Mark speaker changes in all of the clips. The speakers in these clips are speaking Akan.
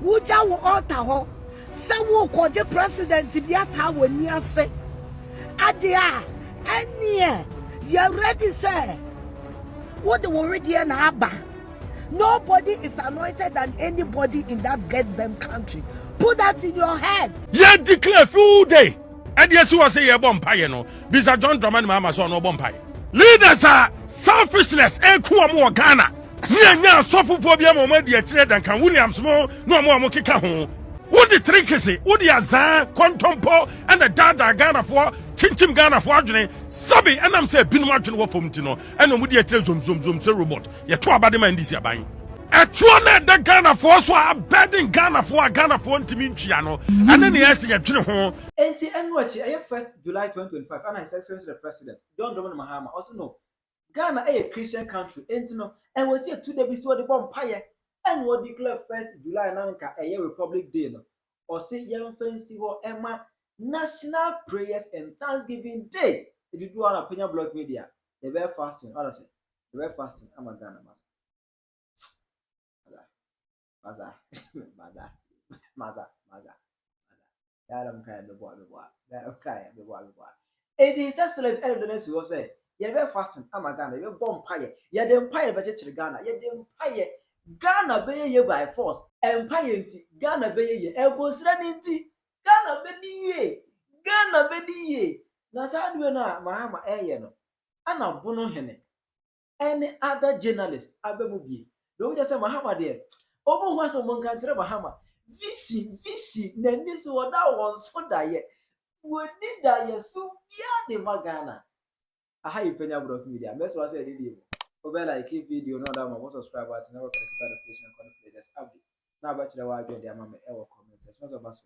Speaker 1: Wuja wo alter ho. Se wo koje president biata wani ase. Adia, enie, you ready say. What the already na aba. Nobody is anointed than anybody in that get them country. Put that in your head.
Speaker 2: You declare full day. And yes, you say you're bumpire, no. Prez John Mahama so no bumpire. Leaders are selfishness and Kuamu Ghana. Nya sofophobia moment the trade and can Williams no more kika ho. What the trick is it? What the azan, contempo, and the dada Ghana for Chinchim Ghana for Adjune, Sabi, and I'm saying Binmartin war from Tino, and on with the zoom robot. You're two about the man this year buying. A tuana the Ghana for so a bedding Ghana for Timichiano, and then the essay at home.
Speaker 3: And watch 1st July 2025, and I said the president, John Mahama, also know Ghana a Christian country, and was here 2 days before the vampire. And what declare 1st July Nanka a Republic Day, or say young fancy or Emma National Prayers and Thanksgiving Day. If you do on a Penyah blog media, they were fasting. What I say, they were fasting. I'm a Ghana Maza. Yaram kaya the boy. It is excellent evidence who say, you were fasting. I'm a Ghana, you're born pie. You're the empire, but it's Ghana, you're the empire. Ghana be ye by force. Empire Ghana be ye. Elbows running tea. Ghana be ye. Nasa na Mahama no. Ana Bonohene. Any other journalist abemubi. Don't just say Mahama there. Omo was a monk country Mahama. Visi. Nenis what that one so that we need that ye so be the Magana. Aha you Penyah broke media. Best was a video. Like keep video no that one subscribe to never click notification latest update. Now back to the wide the mama ever comment section of us.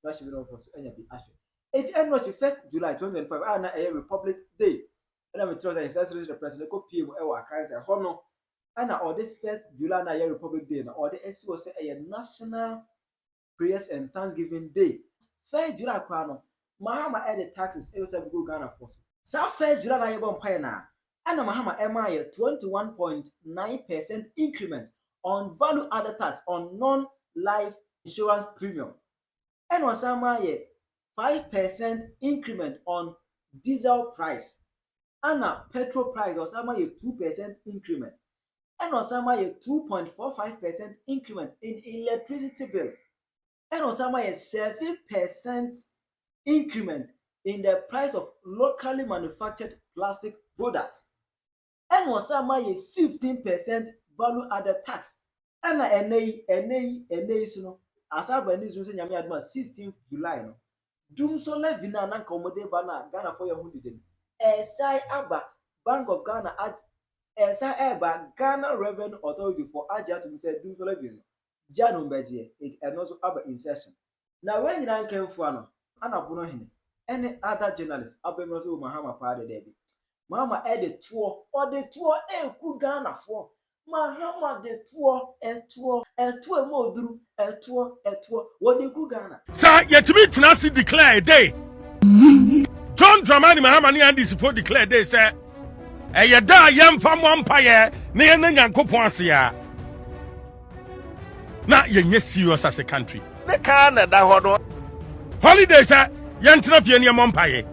Speaker 3: That should be no for any be action. It end watch 1st July 2025 and a Republic Day. And I'm trust that accessories the president ko PM ever carry say hono and all the 1st July na Republic Day or the SCO say a National Prayers and Thanksgiving Day. 1st July kwano Mahama add the taxes every say go Ghana force. So 1st July na yebon pay na and Mahama MI 21.9% increment on value added tax on non-life insurance premium. And Wasama 5% increment on diesel price. And petrol price Wasama 2% increment. And Wasama 2.45% increment in electricity bill. And Wasama 7% increment in the price of locally manufactured plastic products. And was some 15% value added tax. And NA so as I when this reason yami adma 16th July no. Dum so levina na komode bana Ghana for your holiday. Esai aba Bank of Ghana esai aba Ghana Revenue Authority for Aja to say dum so levina. Janu beje it and also aba insertion. Now when you came for no ana Bonohene any other journalist abemroso Mahama party there. Mama the tour or the tour could Ghana for Mahama the tour modru a tour what they could Ghana.
Speaker 2: Sir, yet to me Tenassi declare a day. John Mahama and this before declare day, sir. A yada yam from vampire near Nankopoasia. Now you're serious as a country.
Speaker 4: The Canada
Speaker 2: holidays, sir. Yantrap your vampire.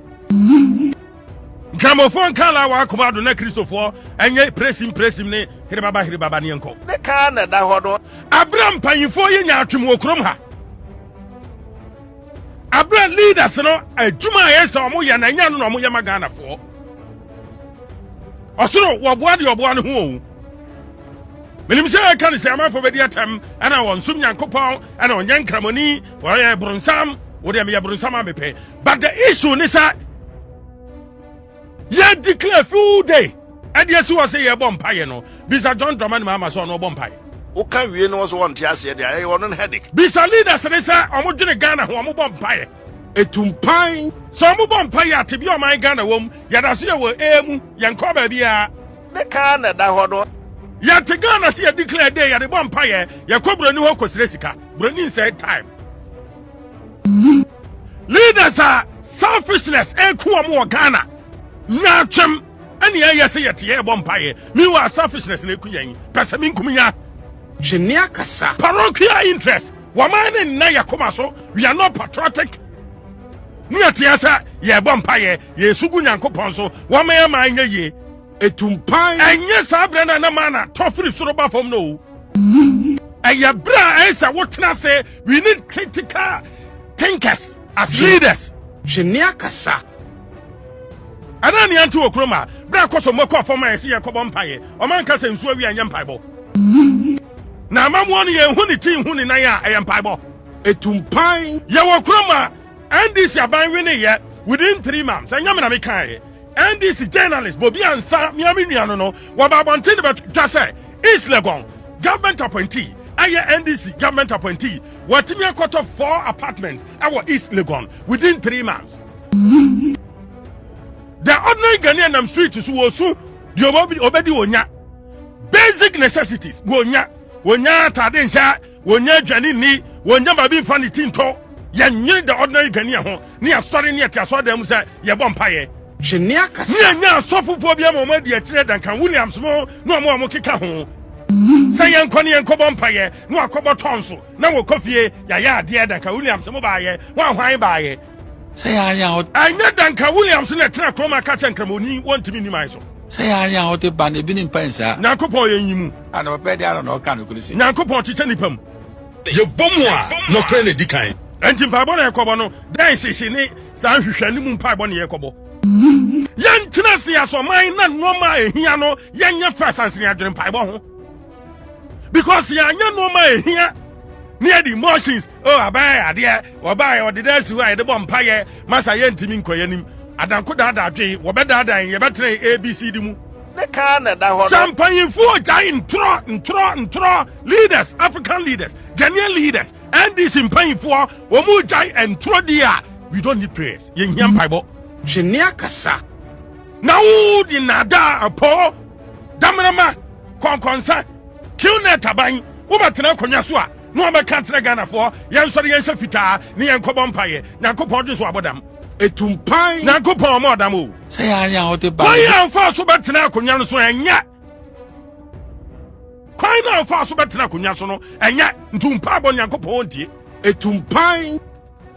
Speaker 2: Gramophone kala wa komado na Christopher enye press him ne hiribaba ne enko
Speaker 4: the Canada hodo
Speaker 2: Abraham panyifo ye nya atwem okrom ha Abraham leaders no adwuma yesa omo ye na nya no omo ye magana fo osoro wo boa de oboa ne ho menim se kan se amafo be dia tam ana won sum nyankopon ana onye nkramoni wo ye brunsam wo de me ye brunsam abepe but the issue ni sa you declare full day. And yes, you was say you bumpire no. Prez John Mahama so no bumpire.
Speaker 4: who can we know one tears here? I want a headache.
Speaker 2: Bisa leaders and say, I'm going to Ghana who am bumpire.
Speaker 5: Etumpine.
Speaker 2: So I'm bumpire to be on my Ghana womb. Yadasi will aim, Yankoba dia.
Speaker 4: The Canada hodo.
Speaker 2: Yet Ghana see a declare day at the bumpire. Yakobra no Hokos Resica. Brenin said time. Leaders are selfishness and Kuamu Ghana. Nachum. And yeah, say at ye bumpire. Meanwhile, selfishness in a Kuyan. Pesamin Kumia.
Speaker 5: Geniakasa.
Speaker 2: Parochial interest. Wamane na yakoma so. We are not patriotic. Ni atiasa ye bompaye ye sugu Nyankopon so. Wamaya ma anya ye.
Speaker 5: Etumpan.
Speaker 2: Enye sabra na mana tofri soro ba fom no. Aya bra esa wotena say we need critical thinkers as leaders.
Speaker 5: Shenia kasa.
Speaker 2: Anani anti okroma bra koso moko fom ese ye kobompaye. O man kasa nsuo wi anya mpaibo. Na amamwo no ye huni tin huni nan ya mpaibo.
Speaker 5: Etumpan.
Speaker 2: Ye wokroma NDC aban wi ne ye within 3 months. Anya me na me kan NDC journalist Bobi Ansa miami nuano no wababontin bet twase East Legon government appointee aye NDC government appointee watimi akoto 4 apartments our East Legon within 3 months. The ordinary Ghanaian nam street so wosu di obedi wonya basic necessities wonya tade nja wonya dwane ni wonya babi mfa ni tinto yenye the ordinary Ghanaian ho ni asori ni atiaso dem se ye bompaye.
Speaker 5: Shenia kasa.
Speaker 2: Nya sofufo bia mo madi akire Duncan Williams mo no mo keka ho. Say yankoni yankobo mpaye no akobo tonso na wo kofie ya ade Duncan Williams mo baaye wan hwan baaye.
Speaker 6: Say anya
Speaker 2: Duncan Williams na tena kroma ka chenkramoni wontimi ni mai so.
Speaker 6: say anya o te ban e bi ni mpansa.
Speaker 2: Nyankopon yenyimu.
Speaker 6: Ana be dia no ka no kulisi.
Speaker 2: Nyankopon chiche nipam.
Speaker 5: Ye bomwa no kre ne dikan.
Speaker 2: Enti mpabo na yakobo no dan hihye ni san hwehwani mu mpabo na yakobo. Yantina si asoman na noma ehia no yenya fasanse adwene mpaibo ho because yanya noma ehia near the emotions abai ade obai odeda si wa de bompaye masa yentimi nkoyanim adanko dada adwe wobedada ye betre abc di mu
Speaker 4: ne ka na da ho
Speaker 2: champanyinfo Gyae ntro leaders African leaders Ghanaian leaders and this impanyinfo omu Gyae ntro dia we don't need prayers yenya mpaibo.
Speaker 5: Shenia kasa.
Speaker 2: Na udi nada apo damerama konkonsa kiune taban ubatena konya so a no abeka tena Ghana for yensori yenhye fita ne yenkobo mpaye Nyankopon de so abodam
Speaker 5: Etumpan.
Speaker 2: Nyankopon mo odam o.
Speaker 6: Say anya o te ban.
Speaker 2: Why amfa so betena konya no so enya kwai na amfa so betena konya so no enya ntumpa abo Nyankopon tie
Speaker 5: Etumpan.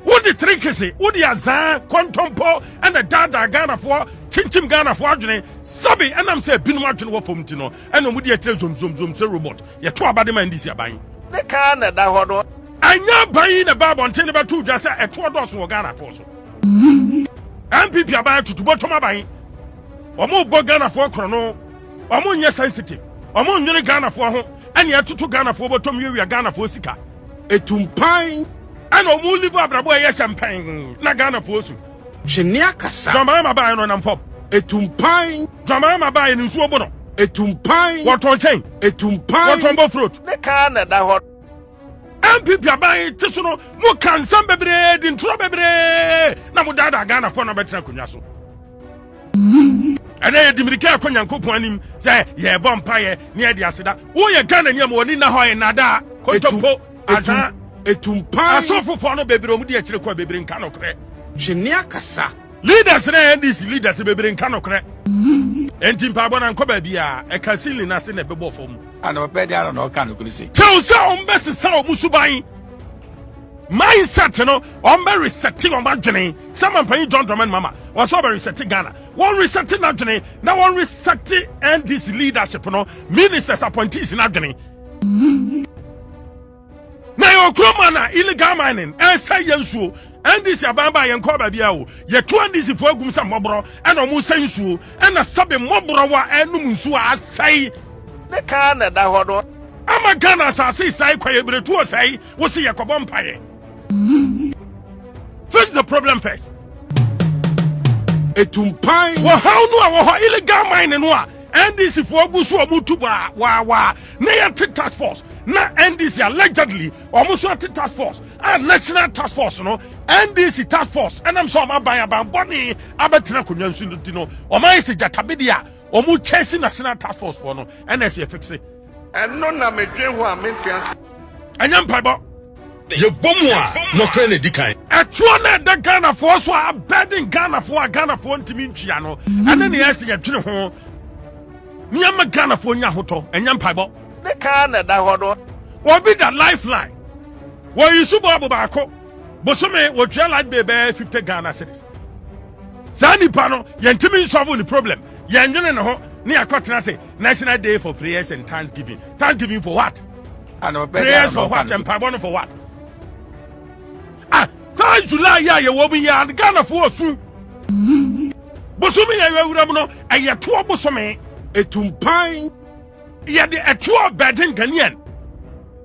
Speaker 2: Wodi trinkese wodi azan kontompo and the dada Ghana for chinchim Ghana for adwene sabi enam say binum adwene wo fom ti no eno mudi e kire zum say robot ye to abade man disi aban
Speaker 4: ne ka na da ho do
Speaker 2: anya ban na babon te ne betu dwa say e to do so Ghana for so MPP aban tutubo to maban omo bo Ghana for kro no omo nye sensitive omo nwere Ghana for ho ene atutu Ghana for botom yewi Ghana for sika
Speaker 5: Etumpan.
Speaker 2: and omu live abrabo ye champagne na Ghana for so
Speaker 5: Shenia kasa.
Speaker 2: John Mahama buy no namfop.
Speaker 5: Etumpan.
Speaker 2: John Mahama buy in nsuo bo no.
Speaker 5: Etumpan.
Speaker 2: What on chain?
Speaker 5: Etumpan.
Speaker 2: What on bo fruit?
Speaker 4: ne ka na da ho
Speaker 2: MPP buy tiso no mo kan sam bebre din tro bebre na mo dada Ghana for na betra kunya so. Ana ye dimirika ko Nyankopon anim say ye bompa ye ne ye aseda. Wo ye Ghana nyam woni na ho ye nada kontopo aza
Speaker 5: Etumpan.
Speaker 2: asofo fo no bebre omu de akire ko bebre nka no kre.
Speaker 5: Shenia kasa.
Speaker 2: Leaders na NDC leaders bebre nka no kre. Enti mpabo na nko ba bia e ka sili na se na bebo fom.
Speaker 6: Ana be dia no ka no kulisi.
Speaker 2: Tell say on best sa omusuban. Mindset no on be resetting on adwene. Some Penyah John Mahama was so be resetting Ghana. One resetting adwene, now one resetting NDC leadership no ministers appointees in adwene. Na yo kroma na illegal mining e say yensuo NDC abamba yenko ba bia o ye to NDC fo agum sa mobro e no mu sensuo e na sabe mobro wa enum nsuo asai
Speaker 4: ne ka na da ho do
Speaker 2: ama Ghana asase sai kwaye bretu o sai wo se yakobo mpaye. Fix the problem first.
Speaker 5: Etumpan.
Speaker 2: Wo how no a wo illegal mining no a NDC fo agusu omutu ba wa na ya task force na NDC allegedly almost a task force and national task force no NDC task force and I'm so am ban body abetina konwa nsu no o man se jatabedia o mu chase national task force for no NSC fix it
Speaker 4: eno na medwen ho a mentiase
Speaker 2: anyam paibo
Speaker 5: Ye bomwa no kre ne dikan.
Speaker 2: etuo na da Ghana for so a bedding Ghana for ntimi ntwia no ene ne yesi ye twene ho niam Ghana for nya hoto anyam paibo
Speaker 4: ne ka na da ho do
Speaker 2: obi da lifeline Wo yisu bo baako. Bosome wo twa light be 50 Ghana cedis. Sa nipa no yentimi solve the problem. Yendwene ne ho ne yakotena say National Day for Prayers and Thanksgiving. Thanksgiving for what? Prayers for what and pardon for what? Ah, 3 July ya ye wo bi ya Ghana for osu. Bosome ya wura no eye to bosome
Speaker 5: Etumpan.
Speaker 2: ye de eto bedin Ghanaian.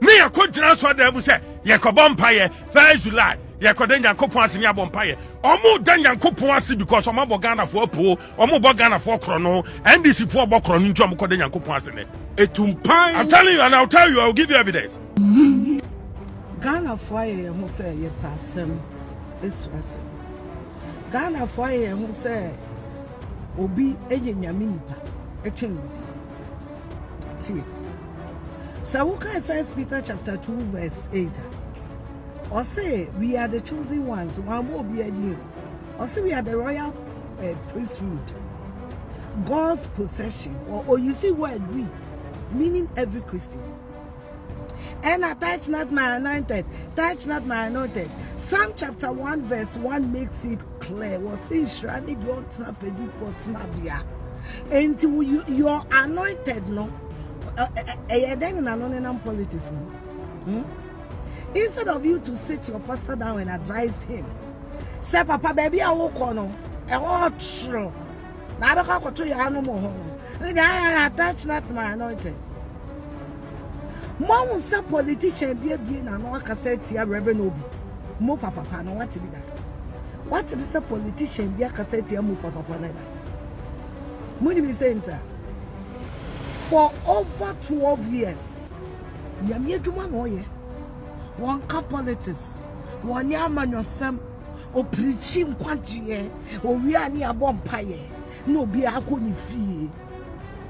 Speaker 2: Ne yakogina so da bu say ye ko bompaye 1 July ye ko den Yankopon ase ne abompaye. Omo dan Yankopon ase because omo bo Ghana for po, omo bo Ghana for kro no, NDC for bo kro no nti omo ko den Yankopon ase ne.
Speaker 5: Etumpan.
Speaker 2: I'm telling you and I'll tell you, I'll give you evidence.
Speaker 1: Ghana for ye who say ye passem esuase. Ghana for ye who say obi eye nyame nipa echen obi. See. So we can 1 Peter chapter 2 verse 8. Or say we are the chosen ones, one more be a year. Or say we are the royal priesthood, God's possession. Or you see word we, meaning every Christian. And I touch not my anointed, touch not my anointed. Psalm chapter 1 verse 1 makes it clear. Was saying Shrani don't for Snabia. And you're anointed, no? Politics. Instead of you to sit your pastor down and advise him, say, Papa, baby, I walk on a hot show. Now I go to your animal home. I attach not to my anointed. Mom, some politician be and no cassette here, Reverend Obi. Mo papa, no what to be that? What to be some politician be a cassette here, Mo papa, Money be saying, sir. For over 12 years, Yamie Juma Noye, one politics, one yaman yourself, or preaching quantity, or we are near bompaye, no be a kuni fee.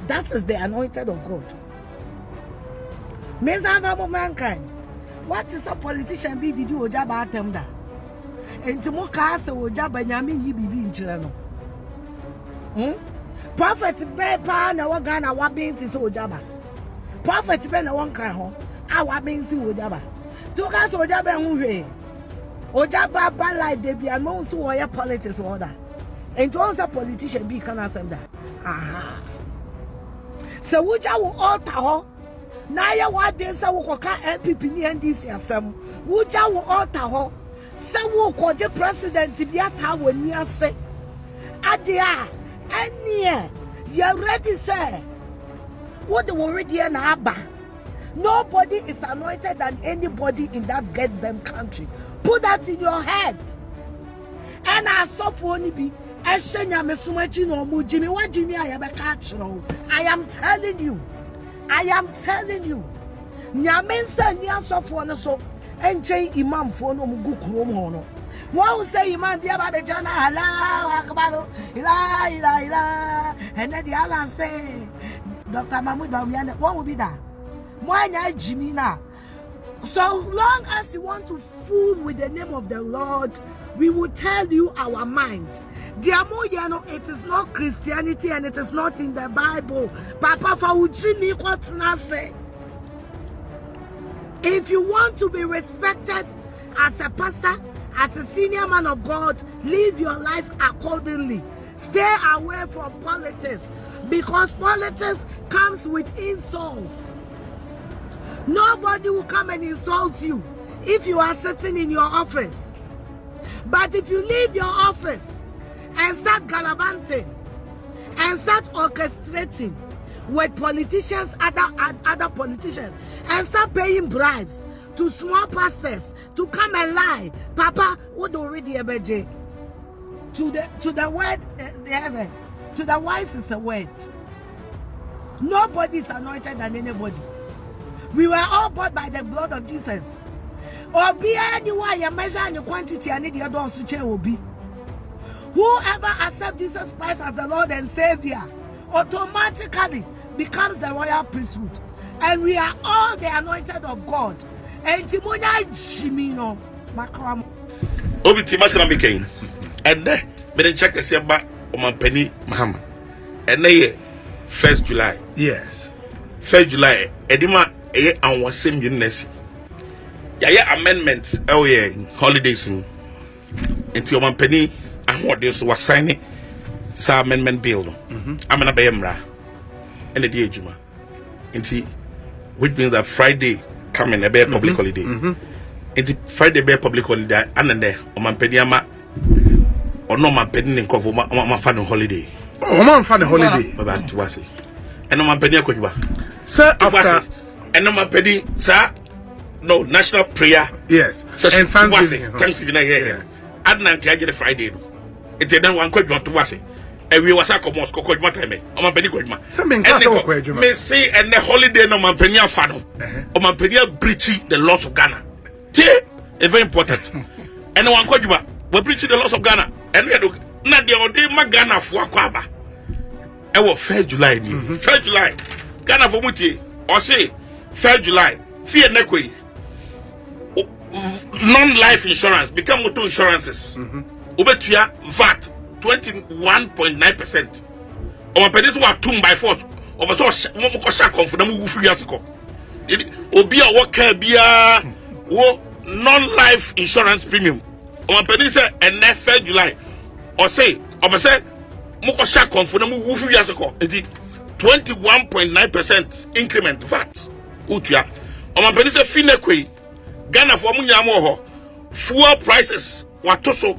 Speaker 1: That is the anointed of God. Mezava mankind. What is a politician be did you ojaba atemda? And to moka se ojaba yamin yi bibi in chileno. Prophet be pa na wa Ghana wa binti so ojaba. Prophet be na won kan ho, a wa binti ojaba. To ka so ojaba hu hwe. Ojaba ba like dey bia no so wo ye politics order. And to also politician be kan asem da. Aha. So wuja wo alter ho. Na ya wa den sa wo koka MPP ni NDC asem. Wuja wo alter ho. Sa wo koje president bi ata woni ase. Adia and you already say what the already in Abba. Nobody is anointed than anybody in that get them country. Put that in your head. And I saw for only be Eshenya Mesumachi no Mujimi. What Jimmy I have a catch no. I am telling you. Nyamensa nya so for no so enche imam for no mugu krom hono. One will say, Imam, the about the Jana, Allah, Akabado, Ila, and then the other say, Dr. Mahmoud Bamian, what will be that? Why not gyimii now? So long as you want to fool with the name of the Lord, we will tell you our mind. It is not Christianity and it is not in the Bible. Papa, for gyimii, what's not say? If you want to be respected as a pastor, as a senior man of God, live your life accordingly. Stay away from politics because politics comes with insults. Nobody will come and insult you if you are sitting in your office. But if you leave your office and start gallivanting and start orchestrating with politicians, other politicians, and start paying bribes to small pastors to come and lie, Papa would already ebeje. To the word, to the wise is a word. Nobody is anointed than anybody. We were all bought by the blood of Jesus. Or be anywhere you measure and your quantity and the other also will be. Whoever accepts Jesus Christ as the Lord and Savior automatically becomes the royal priesthood. And we are all the anointed of God. And Timonya gyimii no makram.
Speaker 5: Obi ti masana mekain. Ede be den check ese ba Penyah Mahama. Ene 1st July.
Speaker 2: Yes.
Speaker 5: 1st July. Edima eye anwasem yinesi. yeah amendments oh yeah holidays into your company and what this was signing sa amendment bill no I'm na be mra and the day juma into which means that Friday coming a be public holiday into Friday be public holiday and then o man peni ama or no man peni nkofo ma fa no holiday
Speaker 7: o man fa no holiday
Speaker 5: back to wase and no man peni akwajuba
Speaker 7: sir after
Speaker 5: and no man peni sir no national prayer
Speaker 7: yes and
Speaker 5: Thanksgiving here adna ntia je Friday no it then one kwadwa to wase we was a commons kwadwa time o man peni kwadwa
Speaker 7: so men ka so kwadwa
Speaker 5: me see and the holiday no man peni afa no o man peni breach the laws of Ghana it's very important and one kwadwa we preach the laws of Ghana and we do na de odi ma Ghana fo akwaba e wo 1 July ni 1 July Ghana for mutie o say 1 July fear nekoi non-life insurance become motor insurances obetua VAT 21.9%. Our pennies were tuned by force over so mo sha confirm mu free asiko obi a worker bia wo non-life insurance premium our pennies say and 1 July or say over say mo sha confirm mu free asiko 21.9% increment VAT utua our pennies say finekwe Ghana for munyamo fuel prices watoso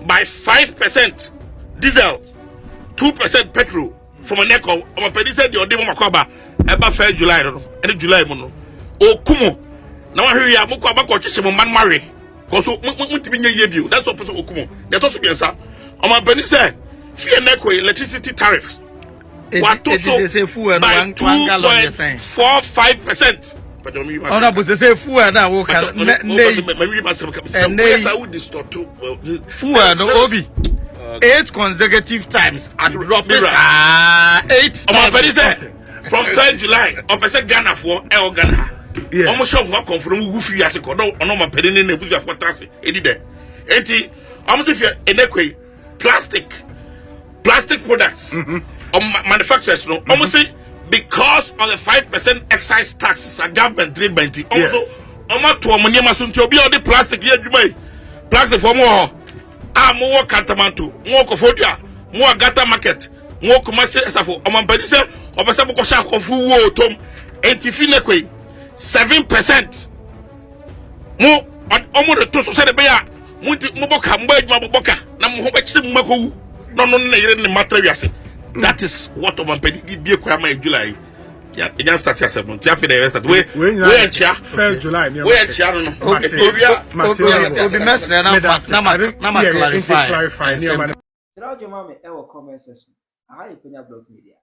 Speaker 5: by 5%, diesel 2% petrol from a neck of our penny said your demo makwaba about 1 July any July mono o kumo now I hear ya mukwaba ko chishimo man marry cause mutimi yebiu that's what person okumo that also be answer our penny said fear neck electricity tariffs watoso by 2.45%.
Speaker 6: Oh, no, but they say fuel now. We can. Fuel no obi. 8 consecutive times and drop it. 8
Speaker 5: from 1 July. Of a Ghana for El Ghana. Almost sure what come from who few years ago. No, my penny in the bush for taxi. Any day. Eti. Almost if you're in a plastic products. Manufacturers no. Almost say. Because of the 5% excise taxes a government treatment also almost to money masunti obi all the plastic here gyimii plastic for more more Kantamanto more Kofodia more Gata market more commercial esafo omampani say obese boko sha kofu wo tom entifine kwe 7% mo omo de to so se de be ya mo boka mba adwuma boka na mo ho be kire mo makowu no na yire ne matrawiase. That is what omampani be kwama July. Yeah, it just start yourself. You have to invest. We and chair.
Speaker 7: 1 July.
Speaker 5: We and chair. No.
Speaker 6: Obi mess na clarify.
Speaker 3: Prez John Mahama comment section. Aha Penyah Blog Media.